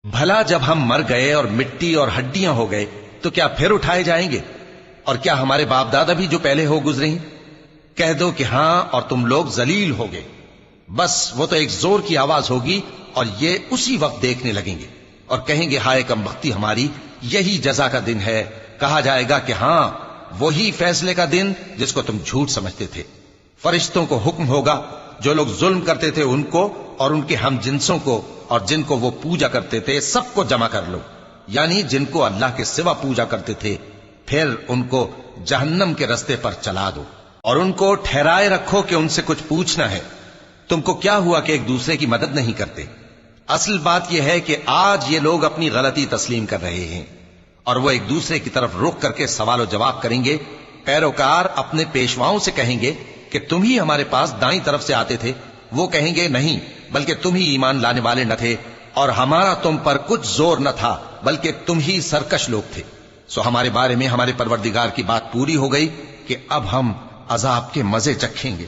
بھلا جب ہم مر گئے اور مٹی اور ہڈیاں ہو گئے تو کیا پھر اٹھائے جائیں گے؟ اور کیا ہمارے باپ دادا بھی جو پہلے ہو گزرے ہیں؟ کہہ دو کہ ہاں، اور تم لوگ ذلیل ہوگے۔ بس وہ تو ایک زور کی آواز ہوگی اور یہ اسی وقت دیکھنے لگیں گے اور کہیں گے ہائے کم بختی ہماری، یہی جزا کا دن ہے۔ کہا جائے گا کہ ہاں، وہی فیصلے کا دن جس کو تم جھوٹ سمجھتے تھے۔ فرشتوں کو حکم ہوگا جو لوگ ظلم کرتے تھے ان کو اور ان کے ہم جنسوں کو اور جن کو وہ پوجا کرتے تھے سب کو جمع کر لو، یعنی جن کو اللہ کے سوا پوجا کرتے تھے، پھر ان کو جہنم کے رستے پر چلا دو اور ان کو ٹھہرائے رکھو کہ ان سے کچھ پوچھنا ہے۔ تم کو کیا ہوا کہ ایک دوسرے کی مدد نہیں کرتے؟ اصل بات یہ ہے کہ آج یہ لوگ اپنی غلطی تسلیم کر رہے ہیں اور وہ ایک دوسرے کی طرف رخ کر کے سوال و جواب کریں گے۔ پیروکار اپنے پیشواؤں سے کہیں گے کہ تم ہی ہمارے پاس دائیں طرف سے آتے تھے۔ وہ کہیں گے نہیں، بلکہ تم ہی ایمان لانے والے نہ تھے اور ہمارا تم پر کچھ زور نہ تھا، بلکہ تم ہی سرکش لوگ تھے۔ سو ہمارے بارے میں ہمارے پروردگار کی بات پوری ہو گئی کہ اب ہم عذاب کے مزے چکھیں گے۔